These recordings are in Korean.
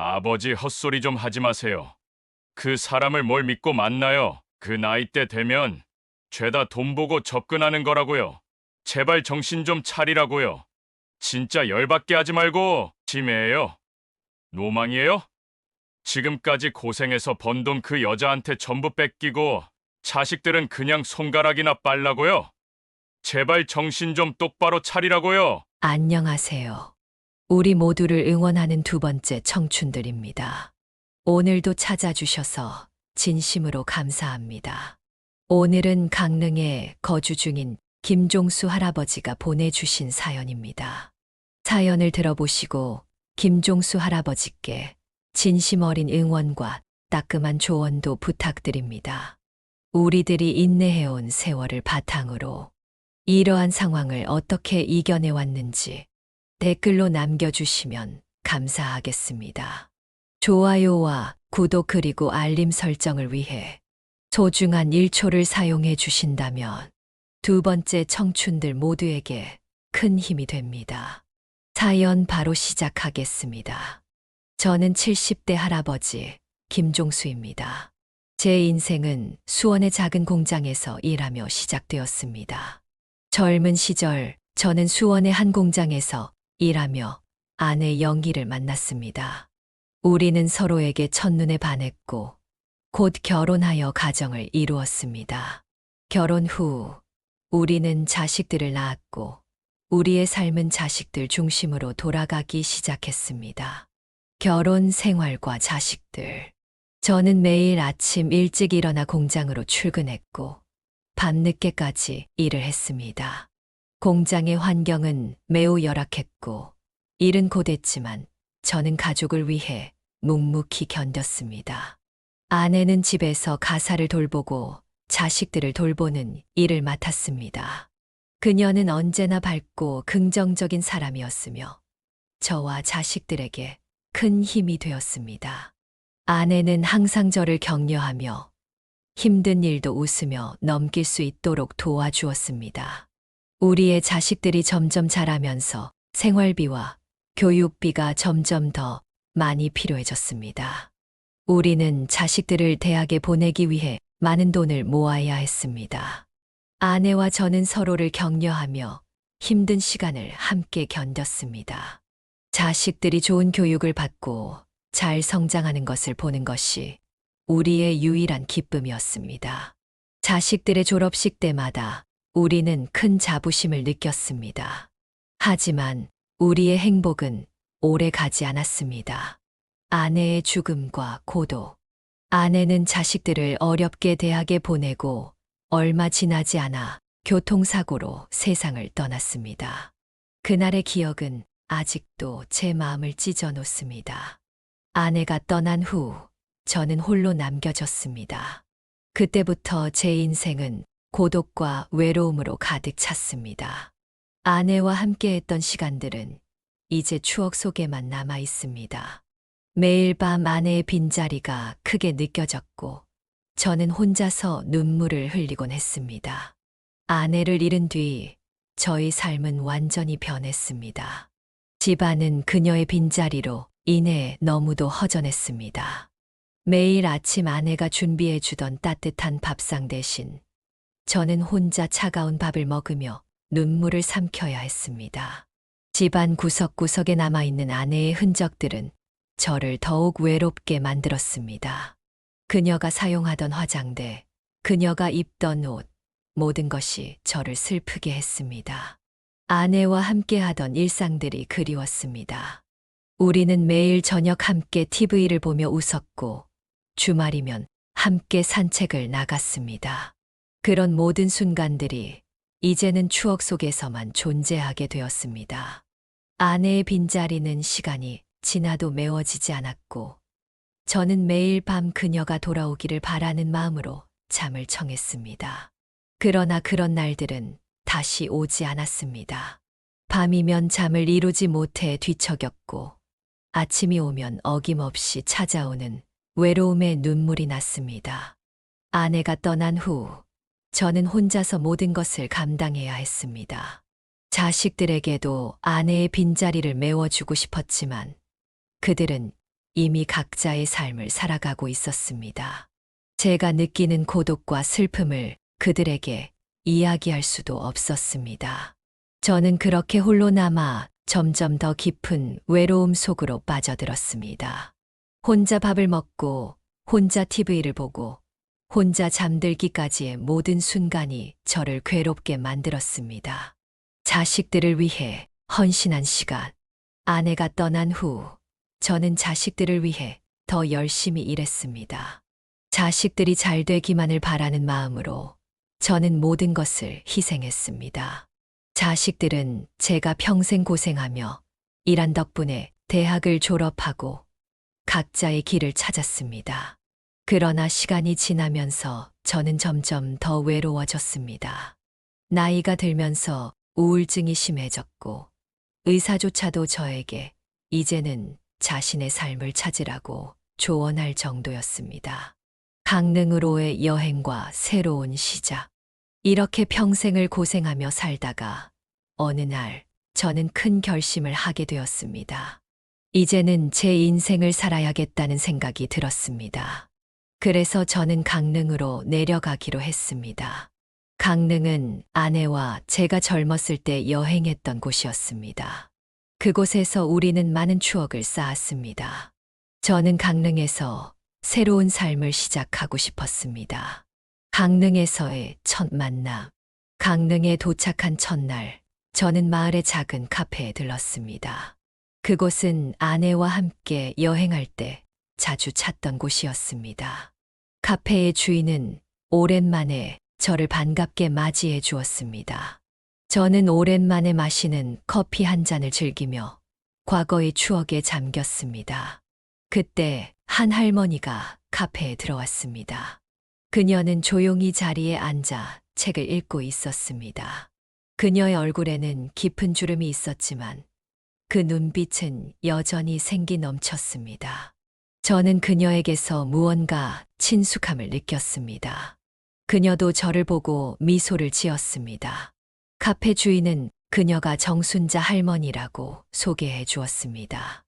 아버지 헛소리 좀 하지 마세요. 그 사람을 뭘 믿고 만나요? 그 나이대 되면 죄다 돈 보고 접근하는 거라고요. 제발 정신 좀 차리라고요. 진짜 열받게 하지 말고 심해요. 노망이에요? 지금까지 고생해서 번 돈 그 여자한테 전부 뺏기고 자식들은 그냥 손가락이나 빨라고요. 제발 정신 좀 똑바로 차리라고요. 안녕하세요. 우리 모두를 응원하는 두 번째 청춘들입니다. 오늘도 찾아주셔서 진심으로 감사합니다. 오늘은 강릉에 거주 중인 김종수 할아버지가 보내주신 사연입니다. 사연을 들어보시고 김종수 할아버지께 진심 어린 응원과 따끔한 조언도 부탁드립니다. 우리들이 인내해온 세월을 바탕으로 이러한 상황을 어떻게 이겨내왔는지 댓글로 남겨주시면 감사하겠습니다. 좋아요와 구독 그리고 알림 설정을 위해 소중한 1초를 사용해 주신다면 두 번째 청춘들 모두에게 큰 힘이 됩니다. 사연 바로 시작하겠습니다. 저는 70대 할아버지 김종수입니다. 제 인생은 수원의 작은 공장에서 일하며 시작되었습니다. 젊은 시절 저는 수원의 한 공장에서 일하며 아내 영희를 만났습니다. 우리는 서로에게 첫눈에 반했고 곧 결혼하여 가정을 이루었습니다. 결혼 후 우리는 자식들을 낳았고 우리의 삶은 자식들 중심으로 돌아가기 시작했습니다. 결혼 생활과 자식들. 저는 매일 아침 일찍 일어나 공장으로 출근했고 밤늦게까지 일을 했습니다. 공장의 환경은 매우 열악했고 일은 고됐지만 저는 가족을 위해 묵묵히 견뎠습니다. 아내는 집에서 가사를 돌보고 자식들을 돌보는 일을 맡았습니다. 그녀는 언제나 밝고 긍정적인 사람이었으며 저와 자식들에게 큰 힘이 되었습니다. 아내는 항상 저를 격려하며 힘든 일도 웃으며 넘길 수 있도록 도와주었습니다. 우리의 자식들이 점점 자라면서 생활비와 교육비가 점점 더 많이 필요해졌습니다. 우리는 자식들을 대학에 보내기 위해 많은 돈을 모아야 했습니다. 아내와 저는 서로를 격려하며 힘든 시간을 함께 견뎠습니다. 자식들이 좋은 교육을 받고 잘 성장하는 것을 보는 것이 우리의 유일한 기쁨이었습니다. 자식들의 졸업식 때마다 우리는 큰 자부심을 느꼈습니다. 하지만 우리의 행복은 오래 가지 않았습니다. 아내의 죽음과 고독. 아내는 자식들을 어렵게 대학에 보내고 얼마 지나지 않아 교통사고로 세상을 떠났습니다. 그날의 기억은 아직도 제 마음을 찢어 놓습니다. 아내가 떠난 후 저는 홀로 남겨졌습니다. 그때부터 제 인생은 고독과 외로움으로 가득 찼습니다. 아내와 함께했던 시간들은 이제 추억 속에만 남아 있습니다. 매일 밤 아내의 빈자리가 크게 느껴졌고 저는 혼자서 눈물을 흘리곤 했습니다. 아내를 잃은 뒤 저희 삶은 완전히 변했습니다. 집안은 그녀의 빈자리로 인해 너무도 허전했습니다. 매일 아침 아내가 준비해 주던 따뜻한 밥상 대신 저는 혼자 차가운 밥을 먹으며 눈물을 삼켜야 했습니다. 집안 구석구석에 남아있는 아내의 흔적들은 저를 더욱 외롭게 만들었습니다. 그녀가 사용하던 화장대, 그녀가 입던 옷, 모든 것이 저를 슬프게 했습니다. 아내와 함께하던 일상들이 그리웠습니다. 우리는 매일 저녁 함께 TV를 보며 웃었고 주말이면 함께 산책을 나갔습니다. 그런 모든 순간들이 이제는 추억 속에서만 존재하게 되었습니다. 아내의 빈자리는 시간이 지나도 메워지지 않았고 저는 매일 밤 그녀가 돌아오기를 바라는 마음으로 잠을 청했습니다. 그러나 그런 날들은 다시 오지 않았습니다. 밤이면 잠을 이루지 못해 뒤척였고 아침이 오면 어김없이 찾아오는 외로움에 눈물이 났습니다. 아내가 떠난 후 저는 혼자서 모든 것을 감당해야 했습니다. 자식들에게도 아내의 빈자리를 메워주고 싶었지만 그들은 이미 각자의 삶을 살아가고 있었습니다. 제가 느끼는 고독과 슬픔을 그들에게 이야기할 수도 없었습니다. 저는 그렇게 홀로 남아 점점 더 깊은 외로움 속으로 빠져들었습니다. 혼자 밥을 먹고, 혼자 TV를 보고, 혼자 잠들기까지의 모든 순간이 저를 괴롭게 만들었습니다. 자식들을 위해 헌신한 시간. 아내가 떠난 후, 저는 자식들을 위해 더 열심히 일했습니다. 자식들이 잘 되기만을 바라는 마음으로 저는 모든 것을 희생했습니다. 자식들은 제가 평생 고생하며 일한 덕분에 대학을 졸업하고 각자의 길을 찾았습니다. 그러나 시간이 지나면서 저는 점점 더 외로워졌습니다. 나이가 들면서 우울증이 심해졌고 의사조차도 저에게 이제는 자신의 삶을 찾으라고 조언할 정도였습니다. 강릉으로의 여행과 새로운 시작. 이렇게 평생을 고생하며 살다가 어느 날 저는 큰 결심을 하게 되었습니다. 이제는 제 인생을 살아야겠다는 생각이 들었습니다. 그래서 저는 강릉으로 내려가기로 했습니다. 강릉은 아내와 제가 젊었을 때 여행했던 곳이었습니다. 그곳에서 우리는 많은 추억을 쌓았습니다. 저는 강릉에서 새로운 삶을 시작하고 싶었습니다. 강릉에서의 첫 만남. 강릉에 도착한 첫날, 저는 마을의 작은 카페에 들렀습니다. 그곳은 아내와 함께 여행할 때 자주 찾던 곳이었습니다. 카페의 주인은 오랜만에 저를 반갑게 맞이해 주었습니다. 저는 오랜만에 마시는 커피 한 잔을 즐기며 과거의 추억에 잠겼습니다. 그때 한 할머니가 카페에 들어왔습니다. 그녀는 조용히 자리에 앉아 책을 읽고 있었습니다. 그녀의 얼굴에는 깊은 주름이 있었지만 그 눈빛은 여전히 생기 넘쳤습니다. 저는 그녀에게서 무언가 친숙함을 느꼈습니다. 그녀도 저를 보고 미소를 지었습니다. 카페 주인은 그녀가 정순자 할머니라고 소개해 주었습니다.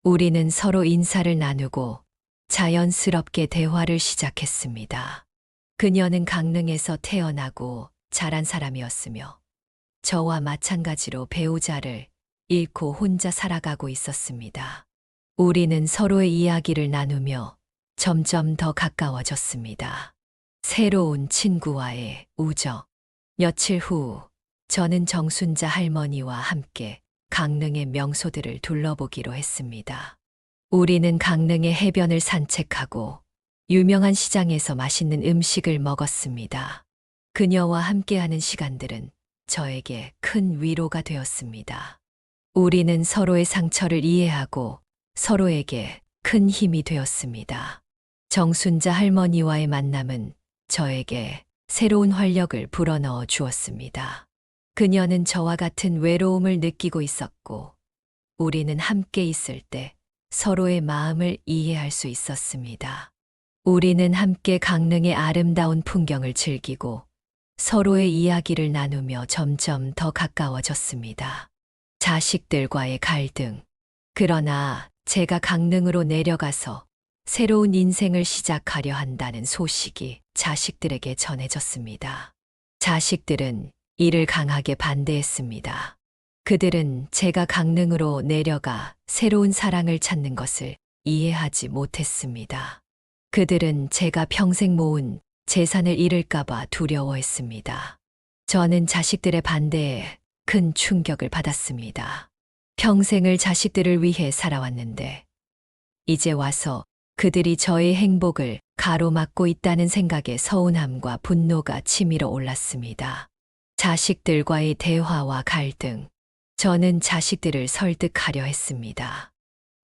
우리는 서로 인사를 나누고 자연스럽게 대화를 시작했습니다. 그녀는 강릉에서 태어나고 자란 사람이었으며 저와 마찬가지로 배우자를 잃고 혼자 살아가고 있었습니다. 우리는 서로의 이야기를 나누며 점점 더 가까워졌습니다. 새로운 친구와의 우정. 며칠 후 저는 정순자 할머니와 함께 강릉의 명소들을 둘러보기로 했습니다. 우리는 강릉의 해변을 산책하고 유명한 시장에서 맛있는 음식을 먹었습니다. 그녀와 함께하는 시간들은 저에게 큰 위로가 되었습니다. 우리는 서로의 상처를 이해하고 서로에게 큰 힘이 되었습니다. 정순자 할머니와의 만남은 저에게 새로운 활력을 불어넣어 주었습니다. 그녀는 저와 같은 외로움을 느끼고 있었고, 우리는 함께 있을 때 서로의 마음을 이해할 수 있었습니다. 우리는 함께 강릉의 아름다운 풍경을 즐기고 서로의 이야기를 나누며 점점 더 가까워졌습니다. 자식들과의 갈등. 그러나 제가 강릉으로 내려가서 새로운 인생을 시작하려 한다는 소식이 자식들에게 전해졌습니다. 자식들은 이를 강하게 반대했습니다. 그들은 제가 강릉으로 내려가 새로운 사랑을 찾는 것을 이해하지 못했습니다. 그들은 제가 평생 모은 재산을 잃을까봐 두려워했습니다. 저는 자식들의 반대에 큰 충격을 받았습니다. 평생을 자식들을 위해 살아왔는데, 이제 와서 그들이 저의 행복을 가로막고 있다는 생각에 서운함과 분노가 치밀어 올랐습니다. 자식들과의 대화와 갈등. 저는 자식들을 설득하려 했습니다.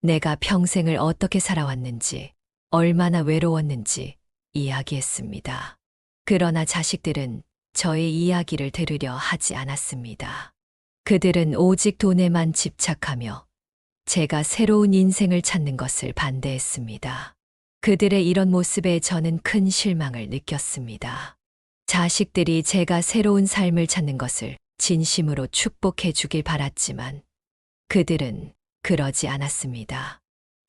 내가 평생을 어떻게 살아왔는지, 얼마나 외로웠는지 이야기했습니다. 그러나 자식들은 저의 이야기를 들으려 하지 않았습니다. 그들은 오직 돈에만 집착하며 제가 새로운 인생을 찾는 것을 반대했습니다. 그들의 이런 모습에 저는 큰 실망을 느꼈습니다. 자식들이 제가 새로운 삶을 찾는 것을 진심으로 축복해 주길 바랐지만 그들은 그러지 않았습니다.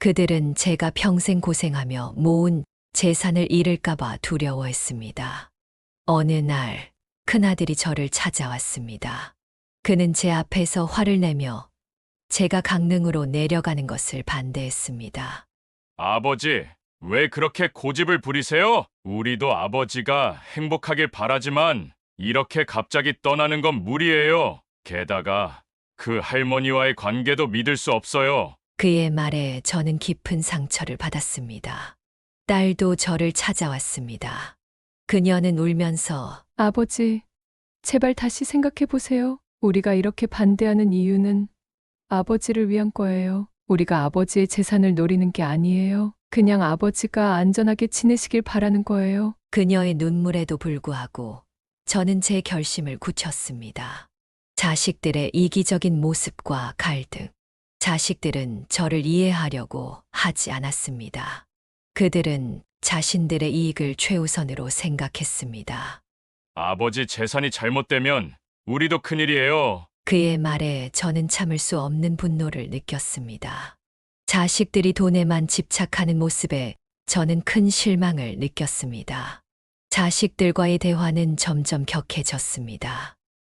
그들은 제가 평생 고생하며 모은 재산을 잃을까봐 두려워했습니다. 어느 날, 큰아들이 저를 찾아왔습니다. 그는 제 앞에서 화를 내며 제가 강릉으로 내려가는 것을 반대했습니다. 아버지, 왜 그렇게 고집을 부리세요? 우리도 아버지가 행복하길 바라지만 이렇게 갑자기 떠나는 건 무리예요. 게다가 그 할머니와의 관계도 믿을 수 없어요. 그의 말에 저는 깊은 상처를 받았습니다. 딸도 저를 찾아왔습니다. 그녀는 울면서 아버지, 제발 다시 생각해 보세요. 우리가 이렇게 반대하는 이유는 아버지를 위한 거예요. 우리가 아버지의 재산을 노리는 게 아니에요. 그냥 아버지가 안전하게 지내시길 바라는 거예요. 그녀의 눈물에도 불구하고 저는 제 결심을 굳혔습니다. 자식들의 이기적인 모습과 갈등. 자식들은 저를 이해하려고 하지 않았습니다. 그들은 자신들의 이익을 최우선으로 생각했습니다. 아버지 재산이 잘못되면 우리도 큰일이에요. 그의 말에 저는 참을 수 없는 분노를 느꼈습니다. 자식들이 돈에만 집착하는 모습에 저는 큰 실망을 느꼈습니다. 자식들과의 대화는 점점 격해졌습니다.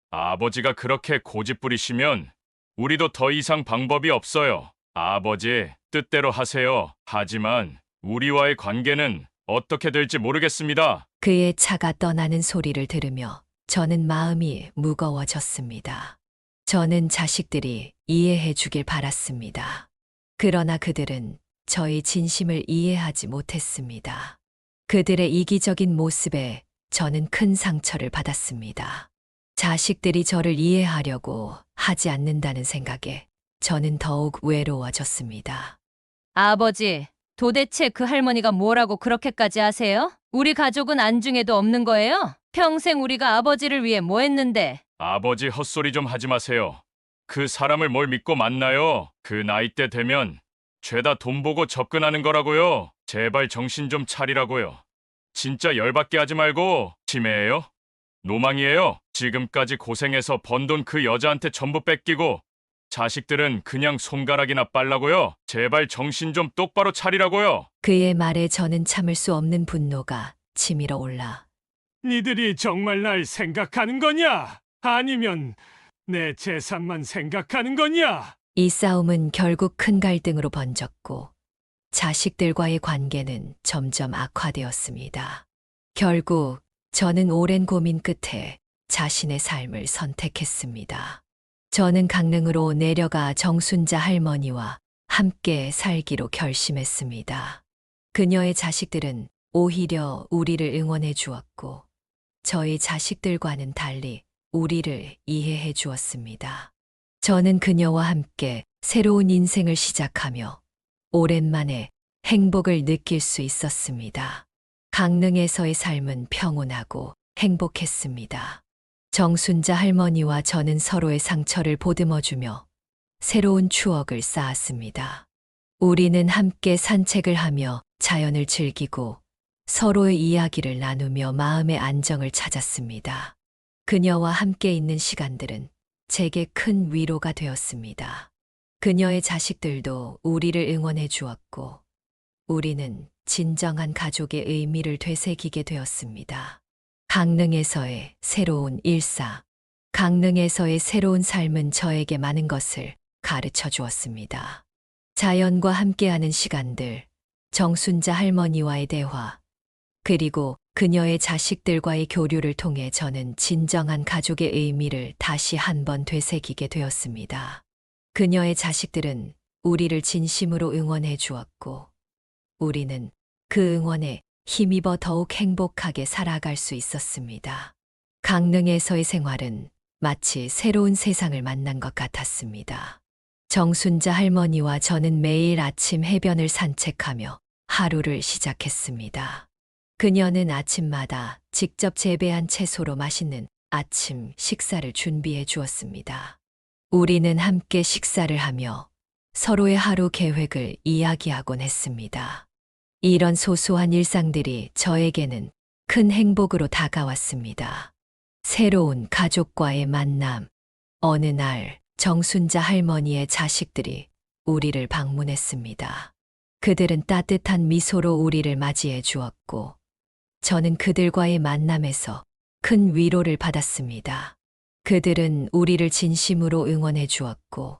아버지가 그렇게 고집 부리시면 우리도 더 이상 방법이 없어요. 아버지 뜻대로 하세요. 하지만 우리와의 관계는 어떻게 될지 모르겠습니다. 그의 차가 떠나는 소리를 들으며 저는 마음이 무거워졌습니다. 저는 자식들이 이해해 주길 바랐습니다. 그러나 그들은 저의 진심을 이해하지 못했습니다. 그들의 이기적인 모습에 저는 큰 상처를 받았습니다. 자식들이 저를 이해하려고 하지 않는다는 생각에 저는 더욱 외로워졌습니다. 아버지, 도대체 그 할머니가 뭐라고 그렇게까지 하세요? 우리 가족은 안중에도 없는 거예요? 평생 우리가 아버지를 위해 뭐 했는데? 아버지 헛소리 좀 하지 마세요. 그 사람을 뭘 믿고 만나요? 그 나이대 되면 죄다 돈 보고 접근하는 거라고요. 제발 정신 좀 차리라고요. 진짜 열받게 하지 말고 치매예요? 노망이에요? 지금까지 고생해서 번 돈 그 여자한테 전부 뺏기고 자식들은 그냥 손가락이나 빨라고요. 제발 정신 좀 똑바로 차리라고요. 그의 말에 저는 참을 수 없는 분노가 치밀어 올라 니들이 정말 날 생각하는 거냐? 아니면 내 재산만 생각하는 거냐? 이 싸움은 결국 큰 갈등으로 번졌고 자식들과의 관계는 점점 악화되었습니다. 결국 저는 오랜 고민 끝에 자신의 삶을 선택했습니다. 저는 강릉으로 내려가 정순자 할머니와 함께 살기로 결심했습니다. 그녀의 자식들은 오히려 우리를 응원해 주었고 저희 자식들과는 달리 우리를 이해해 주었습니다. 저는 그녀와 함께 새로운 인생을 시작하며 오랜만에 행복을 느낄 수 있었습니다. 강릉에서의 삶은 평온하고 행복했습니다. 정순자 할머니와 저는 서로의 상처를 보듬어주며 새로운 추억을 쌓았습니다. 우리는 함께 산책을 하며 자연을 즐기고 서로의 이야기를 나누며 마음의 안정을 찾았습니다. 그녀와 함께 있는 시간들은 제게 큰 위로가 되었습니다. 그녀의 자식들도 우리를 응원해 주었고, 우리는 진정한 가족의 의미를 되새기게 되었습니다. 강릉에서의 새로운 일상, 강릉에서의 새로운 삶은 저에게 많은 것을 가르쳐 주었습니다. 자연과 함께하는 시간들, 정순자 할머니와의 대화, 그리고 그녀의 자식들과의 교류를 통해 저는 진정한 가족의 의미를 다시 한번 되새기게 되었습니다. 그녀의 자식들은 우리를 진심으로 응원해 주었고, 우리는 그 응원에 힘입어 더욱 행복하게 살아갈 수 있었습니다. 강릉에서의 생활은 마치 새로운 세상을 만난 것 같았습니다. 정순자 할머니와 저는 매일 아침 해변을 산책하며 하루를 시작했습니다. 그녀는 아침마다 직접 재배한 채소로 맛있는 아침 식사를 준비해 주었습니다. 우리는 함께 식사를 하며 서로의 하루 계획을 이야기하곤 했습니다. 이런 소소한 일상들이 저에게는 큰 행복으로 다가왔습니다. 새로운 가족과의 만남. 어느 날 정순자 할머니의 자식들이 우리를 방문했습니다. 그들은 따뜻한 미소로 우리를 맞이해 주었고, 저는 그들과의 만남에서 큰 위로를 받았습니다. 그들은 우리를 진심으로 응원해 주었고,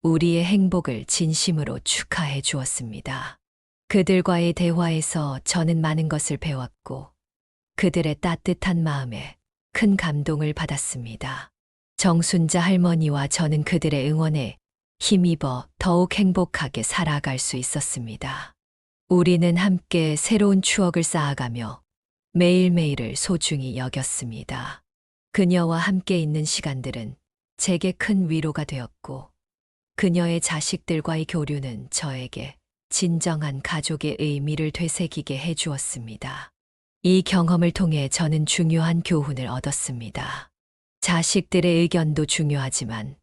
우리의 행복을 진심으로 축하해 주었습니다. 그들과의 대화에서 저는 많은 것을 배웠고, 그들의 따뜻한 마음에 큰 감동을 받았습니다. 정순자 할머니와 저는 그들의 응원에 힘입어 더욱 행복하게 살아갈 수 있었습니다. 우리는 함께 새로운 추억을 쌓아가며 매일매일을 소중히 여겼습니다. 그녀와 함께 있는 시간들은 제게 큰 위로가 되었고, 그녀의 자식들과의 교류는 저에게 진정한 가족의 의미를 되새기게 해주었습니다. 이 경험을 통해 저는 중요한 교훈을 얻었습니다. 자식들의 의견도 중요하지만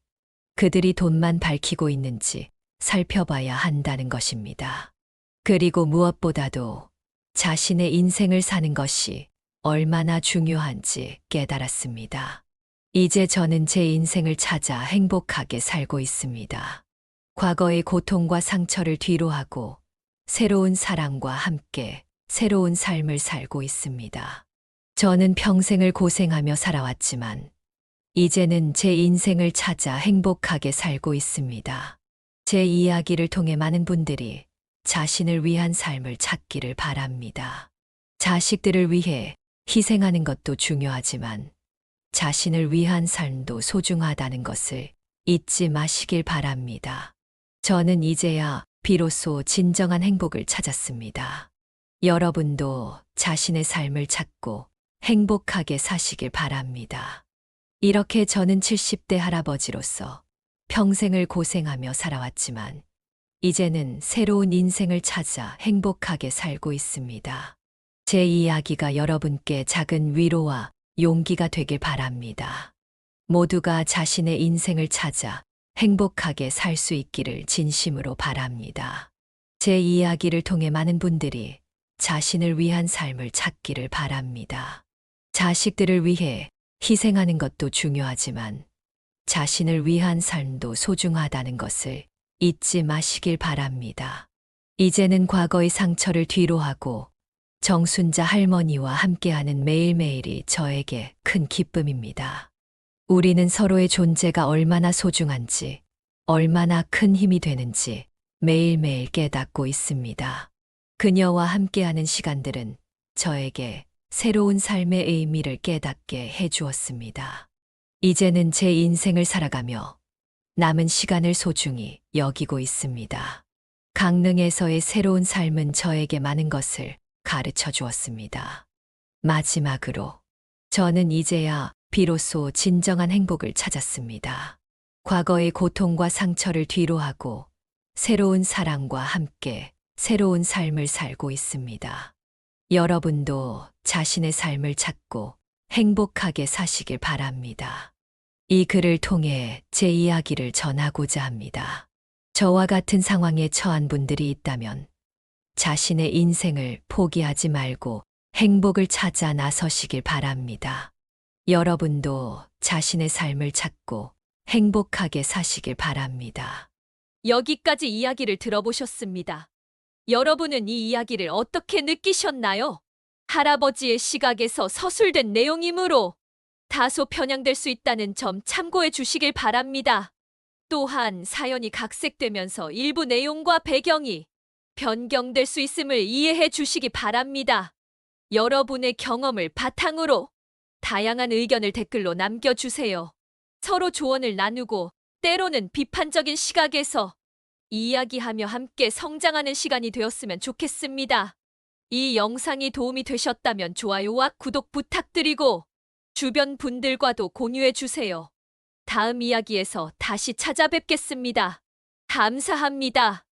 그들이 돈만 밝히고 있는지 살펴봐야 한다는 것입니다. 그리고 무엇보다도 자신의 인생을 사는 것이 얼마나 중요한지 깨달았습니다. 이제 저는 제 인생을 찾아 행복하게 살고 있습니다. 과거의 고통과 상처를 뒤로하고 새로운 사랑과 함께 새로운 삶을 살고 있습니다. 저는 평생을 고생하며 살아왔지만 이제는 제 인생을 찾아 행복하게 살고 있습니다. 제 이야기를 통해 많은 분들이 자신을 위한 삶을 찾기를 바랍니다. 자식들을 위해 희생하는 것도 중요하지만 자신을 위한 삶도 소중하다는 것을 잊지 마시길 바랍니다. 저는 이제야 비로소 진정한 행복을 찾았습니다. 여러분도 자신의 삶을 찾고 행복하게 사시길 바랍니다. 이렇게 저는 70대 할아버지로서 평생을 고생하며 살아왔지만 이제는 새로운 인생을 찾아 행복하게 살고 있습니다. 제 이야기가 여러분께 작은 위로와 용기가 되길 바랍니다. 모두가 자신의 인생을 찾아 행복하게 살 수 있기를 진심으로 바랍니다. 제 이야기를 통해 많은 분들이 자신을 위한 삶을 찾기를 바랍니다. 자식들을 위해 희생하는 것도 중요하지만 자신을 위한 삶도 소중하다는 것을 잊지 마시길 바랍니다. 이제는 과거의 상처를 뒤로하고 정순자 할머니와 함께하는 매일매일이 저에게 큰 기쁨입니다. 우리는 서로의 존재가 얼마나 소중한지, 얼마나 큰 힘이 되는지 매일매일 깨닫고 있습니다. 그녀와 함께하는 시간들은 저에게 새로운 삶의 의미를 깨닫게 해주었습니다. 이제는 제 인생을 살아가며 남은 시간을 소중히 여기고 있습니다. 강릉에서의 새로운 삶은 저에게 많은 것을 가르쳐 주었습니다. 마지막으로 저는 이제야 비로소 진정한 행복을 찾았습니다. 과거의 고통과 상처를 뒤로하고 새로운 사랑과 함께 새로운 삶을 살고 있습니다. 여러분도 자신의 삶을 찾고 행복하게 사시길 바랍니다. 이 글을 통해 제 이야기를 전하고자 합니다. 저와 같은 상황에 처한 분들이 있다면 자신의 인생을 포기하지 말고 행복을 찾아 나서시길 바랍니다. 여러분도 자신의 삶을 찾고 행복하게 사시길 바랍니다. 여기까지 이야기를 들어보셨습니다. 여러분은 이 이야기를 어떻게 느끼셨나요? 할아버지의 시각에서 서술된 내용이므로 다소 편향될 수 있다는 점 참고해 주시길 바랍니다. 또한 사연이 각색되면서 일부 내용과 배경이 변경될 수 있음을 이해해 주시기 바랍니다. 여러분의 경험을 바탕으로 다양한 의견을 댓글로 남겨주세요. 서로 조언을 나누고 때로는 비판적인 시각에서 이야기하며 함께 성장하는 시간이 되었으면 좋겠습니다. 이 영상이 도움이 되셨다면 좋아요와 구독 부탁드리고 주변 분들과도 공유해 주세요. 다음 이야기에서 다시 찾아뵙겠습니다. 감사합니다.